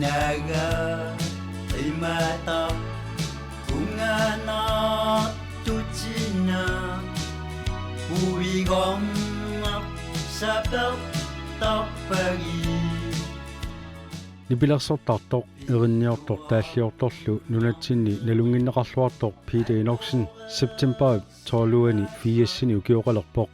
naga mata kungana tutsina uigong sabab tapagi Nipilarsortartoq erinniortoq taalliortorlu nunatsinni nalunginneqarluartoq Peter Enoksen September tooluani fiassini ukioqalerpoq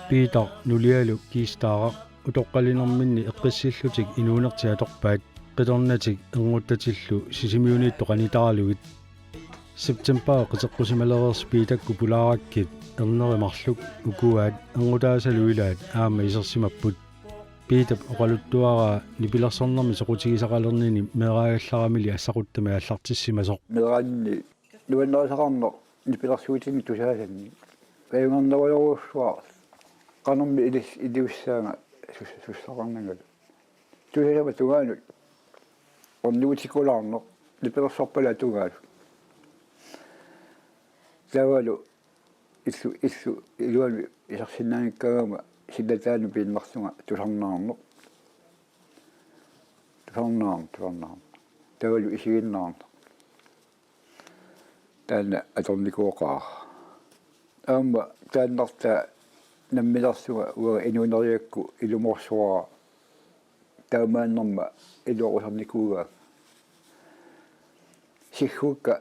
Peter nulialu kiistaaraq utoqqalinerminni eqqissillutik inuunertiatorpaat qitornatik enguttatillu sisimiuniittoq anitaarlugit September qiteqqusimalereersi Peter kupulaarakkit ernerimarluk ukuaat engutaasaluilaat aama isersimapput Peter oqaluttuaraa nipilersornermi soqutigisaqalernini meeraagallarami assaquttamia allartissimasoq meeraanni nuannerisaqarneq nipilersuutini tusaasanni payungerneruyoruussua qanermi ilussaanga sussaqarnangal tusasama tungaanut orniutikulaarneq nipilersorpala tungaalu tavalu illu iluanu isarsinnaanikkagama sillataanu piinmarsunga tusarnaarneq tavalu isiginnaarneq taanna atornikuoqaa aamma taannarta nammilersuga uga inuuneriakku ilumorsuara taamaannerma iluoqusarnikuuga sigguukka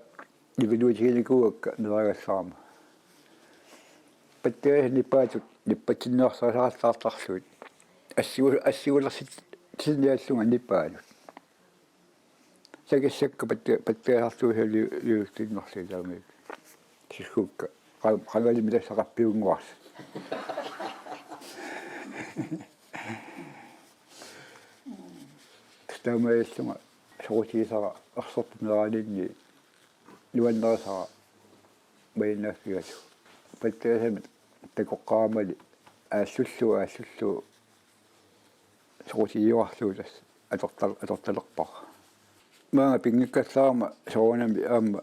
nipiluutiginikuugakka neragallaarma pattiasanippaatut nippatsinneersarasaqartarluut assigulersit tinniallunga nippaalut sakissakka pattiasartuusaliuustinnerli taamik sigguukka qangalimi tassaqappiunguars taamaallunga soqutigisara ersortuneraalinni nuannerisara mainnaaffigalu pattiasamit takoqqaamali aalsullu soqutigiuarluutas atortalerpar maanga pingikkallaarma soonami aamma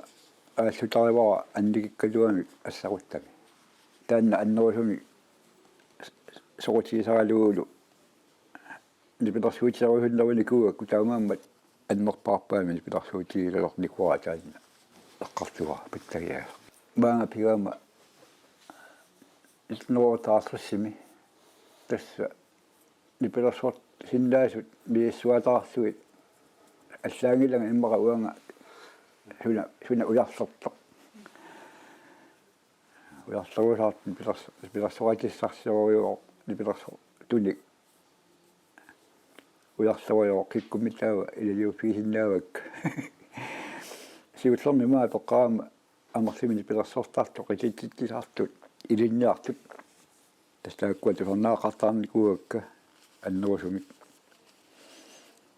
aallutarivara annikikkaluamik assaquttami taanna annerusumi soqutigisaraluulu nipilersuutisarusunnerunikuugakku taamaammat annerpaarpaami nipilersuutigilalornikuara taanna eqqartuga pattagiaa maanga pigaama ilnerutaarlussimi tassa nipilersort sinnaasut miissuataarluit аллаангилага иммара уанга суна уярсэртоқ уярсэрусаарт пилерсоратиссарсиориуо нипилерсо туник уярсэриуо киккуммитаава илалиуффигисиннаавак сиутлэрми маа тоққаама амерлимини пилерсортартоқ ититтисартут илинниартут тастааккуа тусернаақартаарникуугакка аннерусумик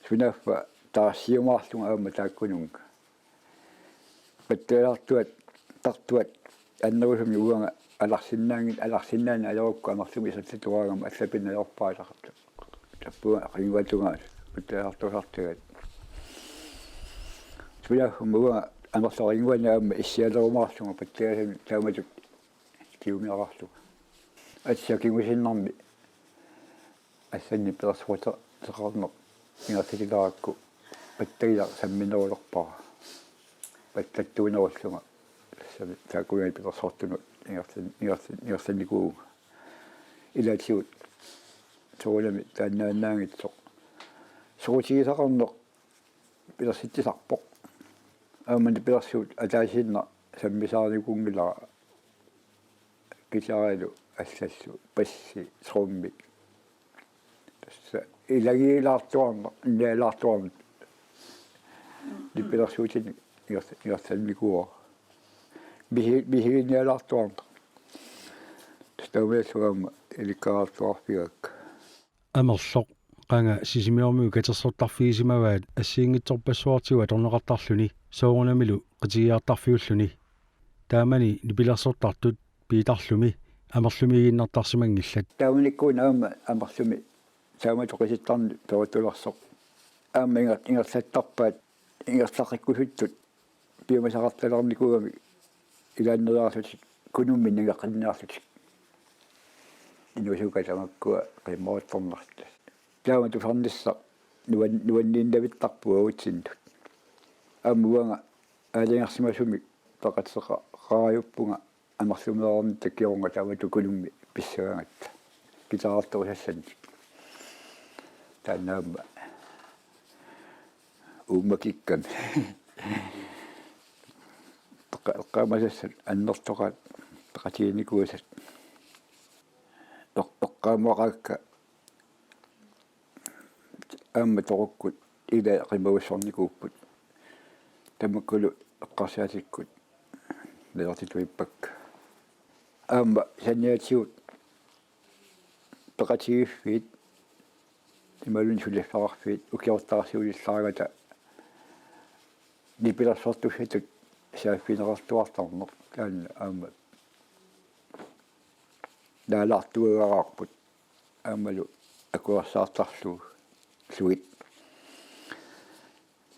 сунаффа таасиумаарлунга аама тааккунунга паттаалартуат тартуат аннерусуми уанга аларсиннаани алерукку амерлуми исаттуаагама аллапинна алерпаалақарту таппуа қингуатунгаас паттаалартусартугат суяхмуа амерлорингуана аама иссиалерумаарлунга паттаасами тааматут киумиарарлуга атсакингусиннарми ассанни пилерсуата теқарнеқ ингертикилааракку паттагила самминерулерпара паттаттуинеруllunga сами таакуяи пилерсортунут ингертинникуу илаатигут тоолами тааннааннаангитсоқ соқутигисақарнеқ пилерситтисарпоқ аамани пилерсуут атаасинна саммисаарникуунгилара кисааралу аллаллу пасси сроммик тасса илагиилаартуарна иннаалаартуарна дипилерсуутини иерсанникуа бихигинниалаартуарна тастаумиаллугаама иликкаартуарфигакка амерлоқ qanga sisimiormu katersortarfiisimavaat assiingitsorpassuartigu atorneqartarluni soorunamilu qitigiartarfiulluni taamani nipilersortartut piitarlumi amerlumigiinnertarsimangillat taamanikkuun aama amerlumi taamatoqisittarni perutulersoq aama ingerlattarpaat ingertaqikkusuttut piumasaqartalernikugami ilaanneriarlutik kunummin ningaqanniarlutik inusuka tamakkua qimmorittornerta taamatusarnissa nuanniin davittarpua utsinnut ammuanga aalingarsimasumi taqatseqa qaajuppunga amarsumeerorni takkiorunga taavatukulummi pissuangatta kitaartorusassanni taannaamma uummakikkami qaamasassat annertoqaat taqatiinikuusat oqqaamaqaakka amma torukkut ila qimavussornikuupput tamakkulu eqqarsaatikkut nalertituippakka amma sanniatsiut peqatigiffit imalun suliffarfiit ukiortarsiulissaragata nipilersortussatut saaffinerartuartarneq taanna amma naalartuagaaqarput ammalu akuarsaartarluu suit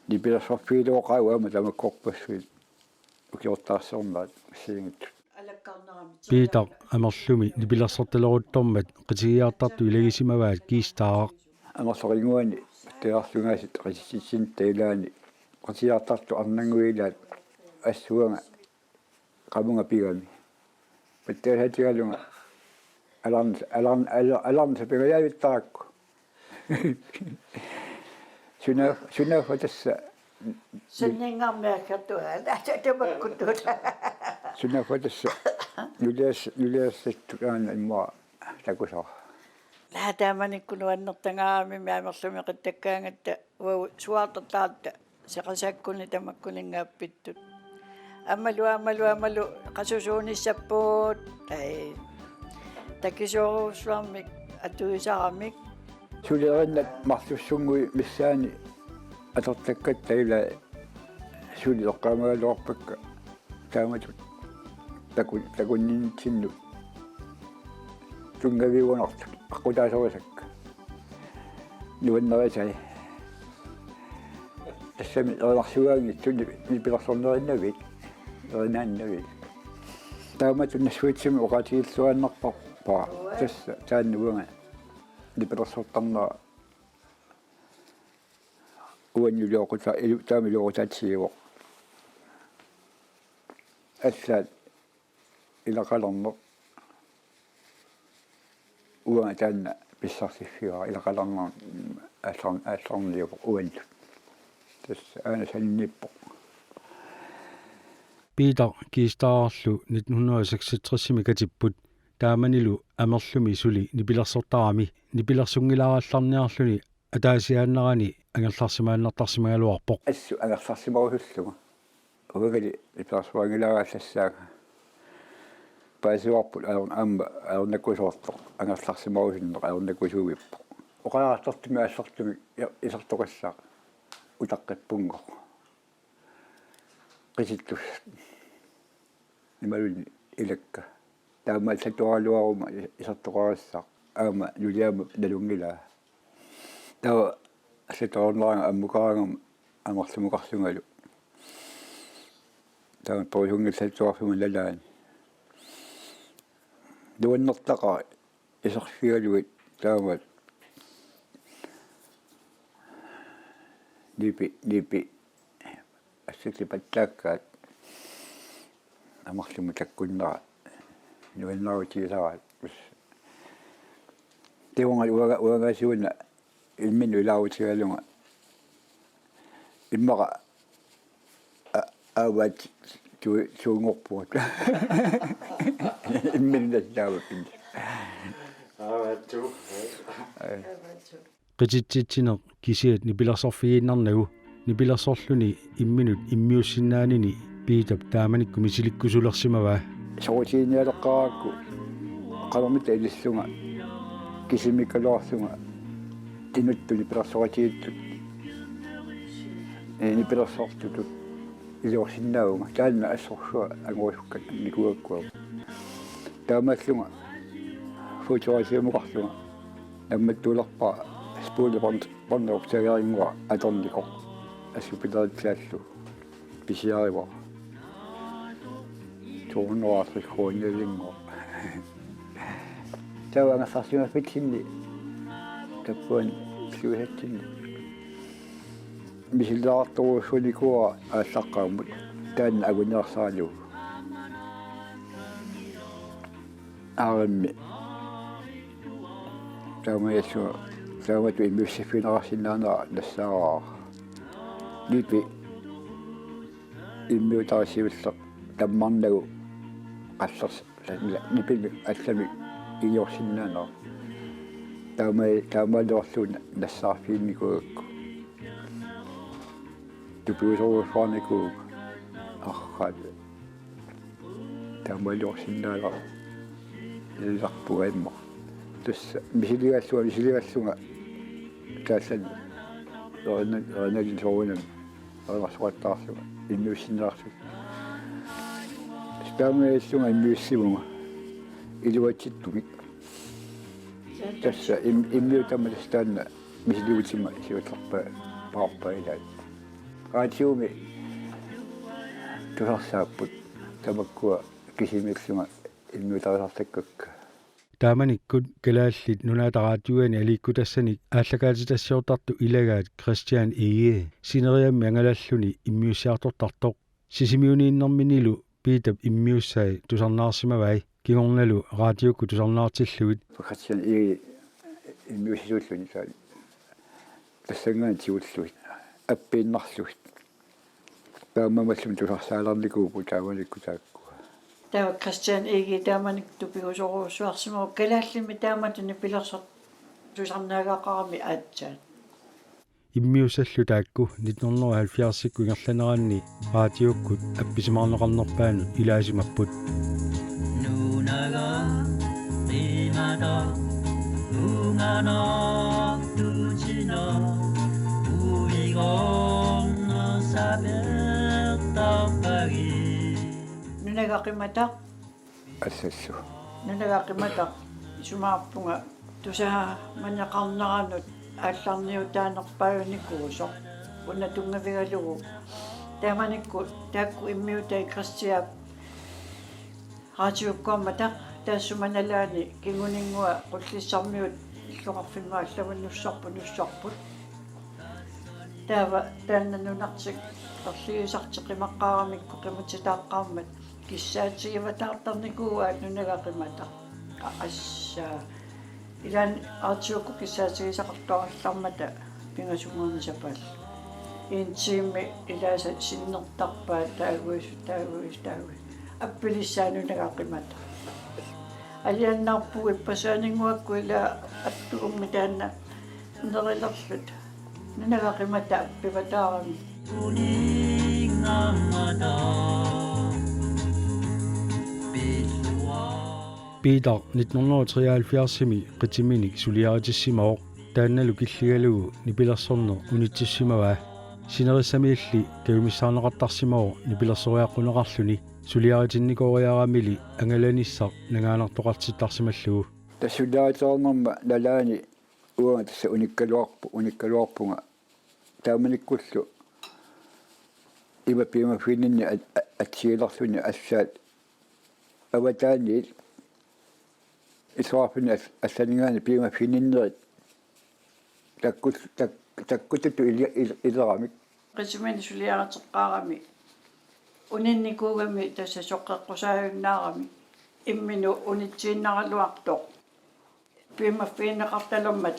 nipilersorfiiluoqauama tamakkorpassuit ukiortaarsernaat siingit Peter amerlumi nipilersortaleruttormat qitigiartartu ilagisimavaat kiistaaq amersoringuani tearlungaasit qisissin tailaani qitigiartartu arnanguilaat assuanga qamunga pigami patteerhatigalunga alarnsa pigayaavittaraqku sunaafa tassa sunningarmiakkertuaa sunaafa tassa nuliassattu aana immaa takusar laataamanikkunuannertangaami miamerlumi qittakkaangatta uau suartartaatta seqasakkuni tamakkuningaappittut аммалу qasusuunissappuut ai takisuuruussuarmik atuisарамик sulierinnat marlussungui missaani atortakkattaila suli oqqaamagaluarpakka taamatut takunninsinnu tungaviuanartu aqutaasorisakka nuannerisai тассами ернарсуаангит туни нипилерсорнериnnavik ернааннавик тааматунна суитсими оqatiиллуаннарпарпаа тасса тааннуунга нипилерсортарнера уаннулиоқута илу таамилуорутаатсииво ассаат илақалернеқ уанга таанна писсарсиффиуа илақалернер аалларнилиуп уанну tässä aina sen nippu. Peter kiistaarlu 1966 katipput taamanilu amerlumi suli nipilersortarami nipilersungilaraалларниарлүни атаасиааннерани ангалларсимааннартарсимагалуарпоq Assu angarsarsimarusulluga. Ugali ipersуангиларааллассаага. Paisuarput amma aornakusortoq angarsarsimarusиннеq aornakusuuvippoq. Oqaartartumi аллартumi isartoqassaaq. Utaqqippungo qisittus nimaluni ilakka taama satualuaruma isartoqarassaq aama nuliama nalungila tawa satuarneranga ammukaangam amarlumuqarsungalu taama poisungil satuarfuma lalaani duannertaqa isarfigaluit taama nipi assiti pattakkaat amarlumu takkunnera nuannerutiisaraat tiungal uagaasuuna ilminu ilaarutigalunga immaqa aavat suungorpuut ilminu tassaavat aavattu qititsitsine kisiat nipilersorfigiinnarnagu nipilersorluni imminut immiussinnaanini piitap taamanikku misilikkusulersimavaa soutiinialeqqaraakku qalermita ilissunga kisimikkaluarsunga tinuttu nipilersoratiittut nipilersortutut iliorsinnaunga taanna assorlua anguusukkat nikuakkua taamallunga futurasiumuqarlunga nammattuulerpaa spoolibåndoptageringer atornikoq assupileritlaallu pisiariva 250 kroner tavangassarsimaffitsinni tappuan sluhatsinni мисилаартуусуникуа аассаққармут таан агунеерсаалу аарми таамаасу таамату иммиуссиффинерарсинаанера нассаараа липи иммиутарсивиллеқ таммарнагу qassers nipimi allami iyorsinnaanera taamaluorluuna nassaarfiinnikuukku tupuusoruussаарnikuuk arraat taamaluorsinnaanera illarpugaimma tussa misiligalluga taassan erinagin soorunam ernersuattaarsuga innuussinneersuga taamaluorluga immiussimunga iluatsittumik tässä immiutammatastaanna misiliutimma siutllarpa paarpailaat raatiumi tusarsaapput tamakkua kisimiksunga immiutarisartakkakka тааманиккут калааллит нунаатараатиуани аликкутассаник ааллакаатитассиортарту илагаат Christian Ege синериамми ангалаллуни иммиуссиартортартоқ сисимиунииннэрминилу питап иммиуссай тусарнаарсимавай кигорналу радиокку тусарнаартиллугит Christian Ege immiussisuulлуни саа тассангаан тиуллуит аппииннарлуит таамамаллум тусарсааларникуупу тааманикку таакку таа Christian Ege тааманик тупигусоруусуарсимау калааллими тааматуни пилерсор тусарнаагақарами аатсаат иммиуссаллу таакку 1970-икку ингерланеранни радиоккут апписимаарнеқарнерпаанут илаасимаппут нунага имада унгана тучино уигорна сабертапаги нунагақимата ассассу нунагақимата сумаарпунга тусаа маньяқарнеранут аалларниутаанерпаавникуусо уна тунгавигалугу тааманикку таакку иммиутай кристиап радиоккормата таассуманалаани кингунингуа qulлиссармиут иллоқарфимма аллаваннуссарпут таава тааннанунартик торсиисартеқимаққаарамикку қиматитааққармат киссаатигиватаартарникууаат нунагақимата ассаа илан артиокку киссаатигисақартоарлармата пингасунгуунисапаал интими илааса синнертарпаа таагуис аппилиссаанунагақимата алианнарпуи пасаанингуакку ила аттуумми таанна нерилерлут нунагақимата аппиватаарами Peter 1973-ми qitiminik suliaritissimoq taannalu killigalugu nipilersorner unittissimava sinerissamiilli kagumissaaneqartarsimao nipilersoriaqquneqarluni suliaritinnikooriaramili angalanissaq nangaanertoqartittarsimallugu тассулаатаарнэрма налаани уа тасса униккалуарпунга тааманиккуллу има пимафининни атсиилерлуни ассаат аватаанил исуарфини ассанингаани пимафининнерит таккутуту илерамик qismini suliaratеққарами унинникуугами тасса соққеққусааюннаарами иммину унитсииннаралуартоқ пимаффиинеқарталэрмат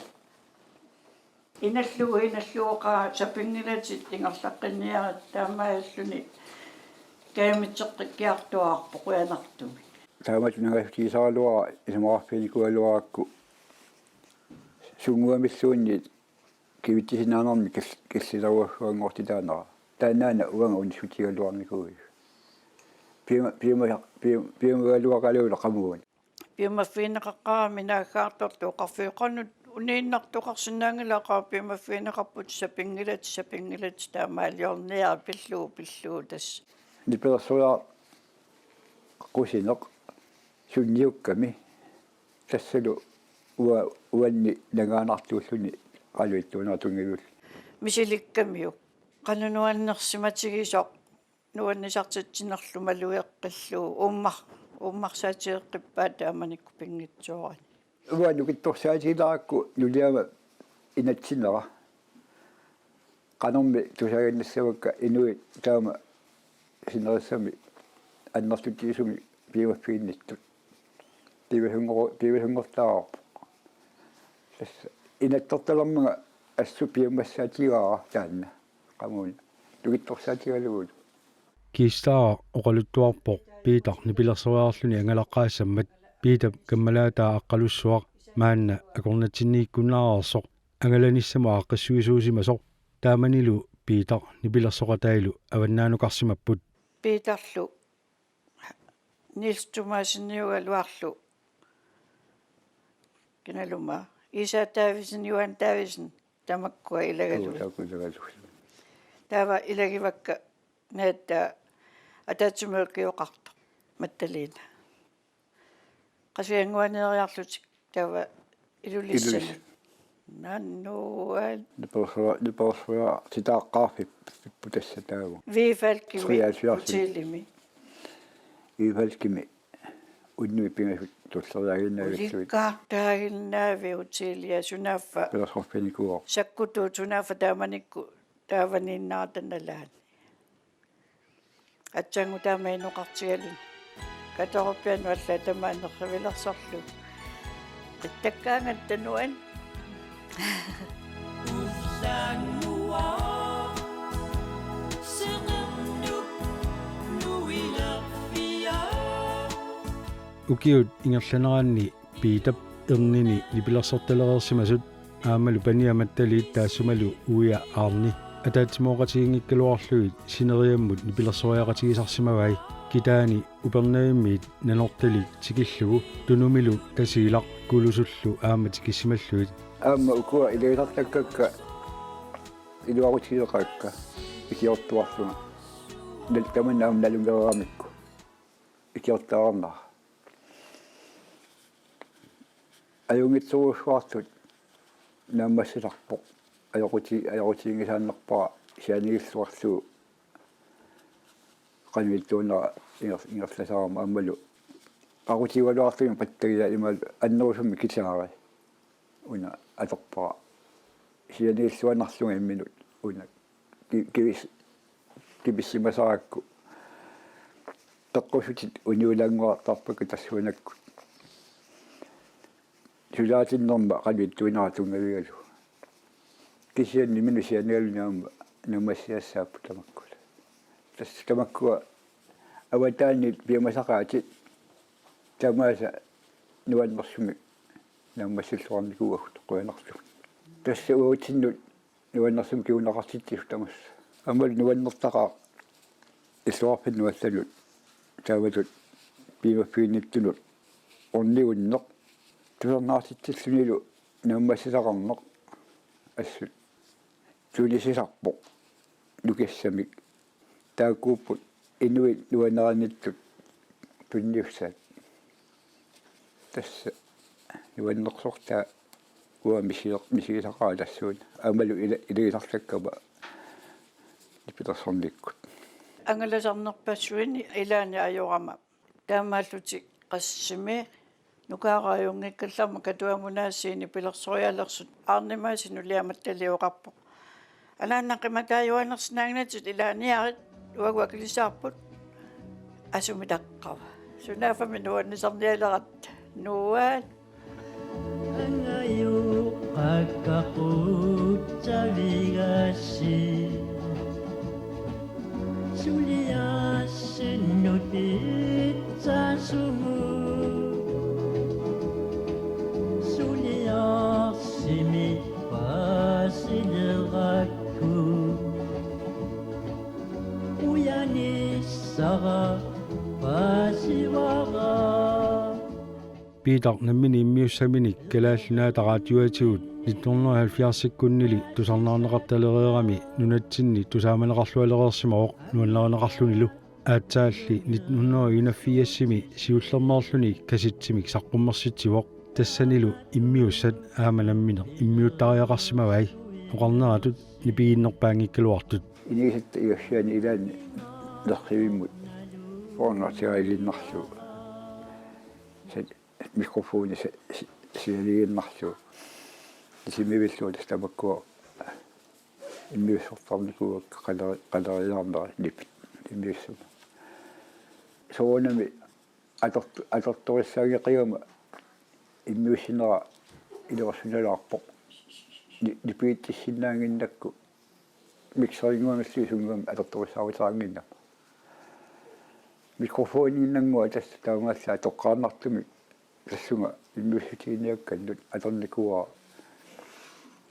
иналлуоқа сапингилатит ингерлаққинниарат таамааллуни каамитсеққиккиартуаарпо қуянартуми таамат нагастисаалуара исмаарфиникуалуаракку сунгуамиллуунни кивиттисинаанерми киллиларуаггоортитаанера таанаана уанга унсутигалуарникуи пимагалуақалуула қамуун пимаффиинеқаққарами нааггаарторту оқарфиоқарнут унииннартоқарсинаангилақаа пимаффиинеқарпут сапингилат таамаалиорниа пиллуу тас нипелерсуя qusинеқ сунниукками тассалу уанни нагаанартууллуни қалуиттуунартунгивул мисиликкамиу qanunуаннерсиматигисоқ нуаннисартитсинерлу малуеққиллуу уммарсаатиеққиппаа тааманикку пингитсуарани уанну китторсаатилаакку нулиама инатсинера qanormi tusagannissavakka inuit taama sinerissami annartutiisumi piimaffiinnittut piivahungortaarp tassa inattortalermaga assu piimmassaatigaa taanna qamuuna tukittorsaatigalugut kiistaa oqaluttuarpoq Peter nipilersuaarluni angalaqqaassammat Peter kammalaataa aqqalussuaq maanna akornatinniikkunnaarsoq angalanissama aqqissuisuusimasoq taamanilu Peter nipilersoqatailu avannaanuqarsimapput Peterlu Nils Thomasinniugaluarlu kinaluma Isa Taavisen Johan Taavisen tamakkua ilagalu taava ilagivakka naata ataatsumulkioqarta mattaliina qasianguaneriarlutik taava ilulissana nannuan niporsua titaaqqaarfippu tassa taagu viifalkimi utillimi viifalkimi unnui pingasut tulleriaginnaagassuit ulikkaartaagilnaavi utillia sunaffa pelersorpinikuor sakkutu sunaffa taamanikku taavaniinnaartanalaan atsangu taamainoqartigalun katorpianu alla tamaanerrivilersorlu attakkaangattanuan ukiut ingerlaneraanni piitap ernini nipilersortalereersimasut aamalu paniamattaliit taassumalu uia aarni ataatsimooqatigiнгиккалуарлуит синериаммут нипилерсориақатигисарсимавай китаани упернаиммиит наnortalik тикиллугу тунумилу тасиилақ кулусуллу ааматикиссималлуит аама укуа илеитартаккакка илуарутигеқакка икиортуарлуга налтаманнаам налунгераамикку икиортаарнаа аюнгитсуусуартут нааммассиларпоқ ajorutiingisaannerpara sianigilluarluu qanvittuunera ingerlasaarma ammalu aqutivaluarlugun pattagila imal annerusummi kitaari una atorpara sianigilluannarluga imminut una kibissimasarakku taqqussutit uniulanguartarpakku tassuunakku sulaatinnerma qanvittuuneratungavigalu kisianni minusianialuniaama namassiassaappu tamakkula tassa tamakkua avataanni piamasaqaati tamaasa nuannersumi nammassilluarnikuuagut qoyanarlu tassa uutinnut nuannersum kiunaqartittisu tamassa amal nuannertaqaa issuarpinnuassalut taavatut piimaffiinnittunut orniunneq tusernaartittilluниlu nammassisaqarneq assut tuulisisarpo lukissamik taakkuupput inuit nuaneraanittut tunniussaat tassa nuannersortaa uа misigisaqaa tassuun amalu ilegisarlakkama nipilersornikkut angalasarnerpassuini ilaani ajorama taamaalluti qassimi nukaaraajunngikkallarma katuamunaasiini pilersoriaalersut aarnimaasinu liamattaliuqarpo alaannaqimataayuanersinaangnatut ilaaniarit uaguakilisaarput asumitaqqava sunaafami nuannisarnialerat nuaat angayu qakkaqutsavigassi suliassinnutitsasumu suliassimi paasilerakku uyanissara paasivara Peter nammini immiussaminik kalaallunaataqaatiuatigut 1970-kunili tusarnaarneqartalereerami nunatsinni tusaamaneqarlualereersimaoq nuanlerineqarlunilu aatsaalli 1994-simi siullernerluni kasitsimik saqqummersitsivoq tassanilu immiussat aamanamminer immiuttariaqarsimavai oqarneratut nipiginnerpaangikkaluartut inigisatta igassiani ilaanni lerrivimmut ornertigailinnarlu mikrofoni sialiginnarlu isimivilluutas tamakkua иммиуссортарникуа қалериарнера липит иммиуссума соонами аторториссаагеқиума иммиуссинера илерсуналаарпо липииттиссиннаангиннакку миксерингуангалли сунгам аторториссаагутаангинна микрофониннангуа тасса таунгааллаа тоққарнартуми тассунга иммиуссутииниаккаллут аторникуа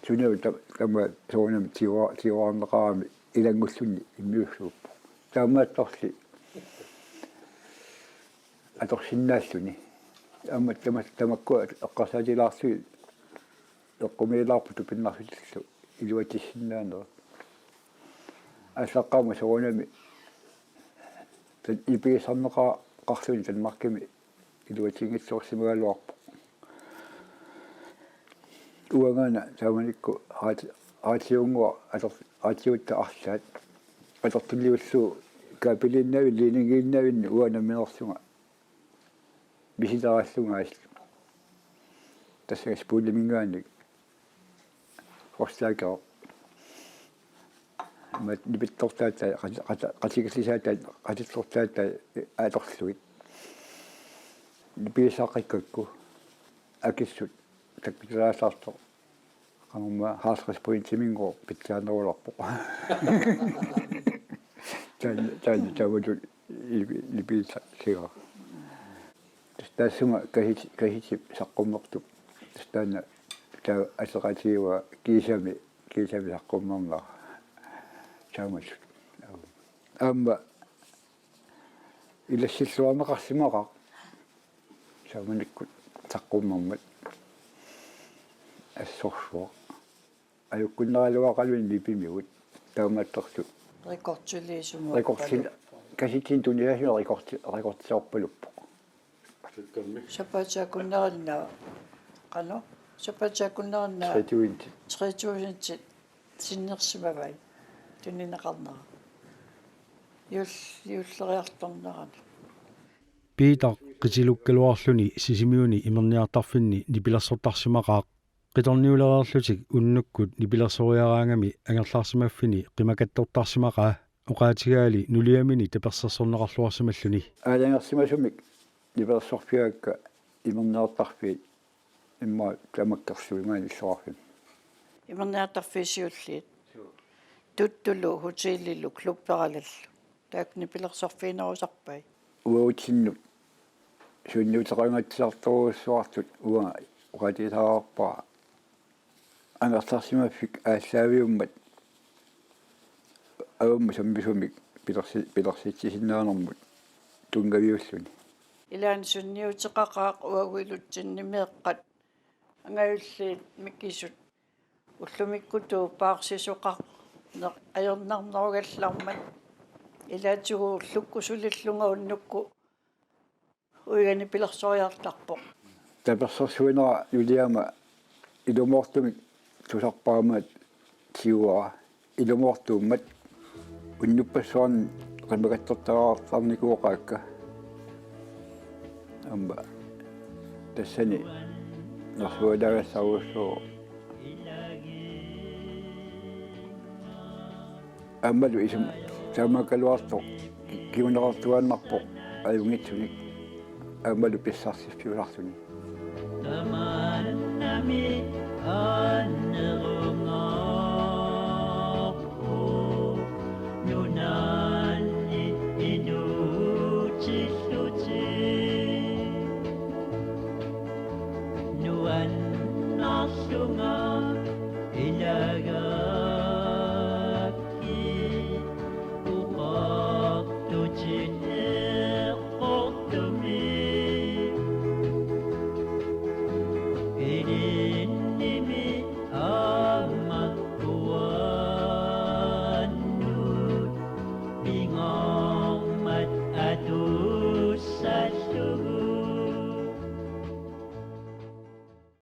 сунеу тама соонам тиуарнеқарами илангуллунни иммиуссууппо таамаатторли аторсиннааллуни амма тамакку эққарсаатилаарсуи эққумиилаарпуту пиннарсутиллу илуатиссиннаанера ассаққаама соонами тат иписарнеқаа қарсуни танмаркими илуатингитсуарсимагалуарпо уангана тааманикку аатиунгуа аатиутта арлаат атортулливаллуу капилиннави линингииннавинни уанамминерсунга биситарааллунгаасл тассагас пууллимингаанник форстаакаа мат нипиттортаата qatigilissaata qatitsortaata aatorluit ниписаақиккакку акиссут таккилаасаарто qamma haasqaspuintiminngo pitsaanеруларпо тавадут липиса сига тассума kahitip саққуммертуп таана таа асеқатиуа кисами саққуммернаа чамас амма илассиллуарнеқарсимаqa саманиккут саққуммермат ассорсуа аюккуннералуақалуин липимиут таумаатторсу рекортсил каситин туниасуна рекортсиорпалуппо сапаатсаакуннеринна qano сапаатсаакуннеринна 3000 синнерсимавай тунинеқарнера юллериарторнерана Peter qitilukkluarluni sisimiuni imerniartarfinni nipilassortarsimaqaaq qitorniulereerlutik unnukkut nipilassoriaraangami angerlaarsimaffini qimakattortarsimaqaa oqaatigaali nuliamini taperssersorneqarluarsimalluni ааlangersimasumik nipersorfiaakka imerniartarfiit имма тамаккерсуимааниллуарфим имерниартарфисиуллиит туттулу хотеллилу клубпералаллу таакни пилерсорфинерусарпай уутиннут сунниутерангатсиарторуссуартут уа уqatисаарпаа ангертарсимаффик ааллаавиуммат аумма самбисумик пилерситсисиннаанермут тунгавиуллуни илаан сунниутеқақаақ уагуилутсиннимеэққат ангаюллиит миккисут уллумиккутуу паарсисоқар аернарнеругаллармат илаатигуу луккусулиллунга уннукку уигани пилерсориартарпо таперсорсуинера юлиама илумортумик тусарпаамат тиуа илумортууммат уннуппассуарни qimagattортараартарникуоqaакка амба тассани нэрсуалагассаруссуу аммалу исум таамакалуарто киунерартуаннарпо аюнгитсуник аммалу писсарсиффиулартуни Tamanami annerungapo Yuna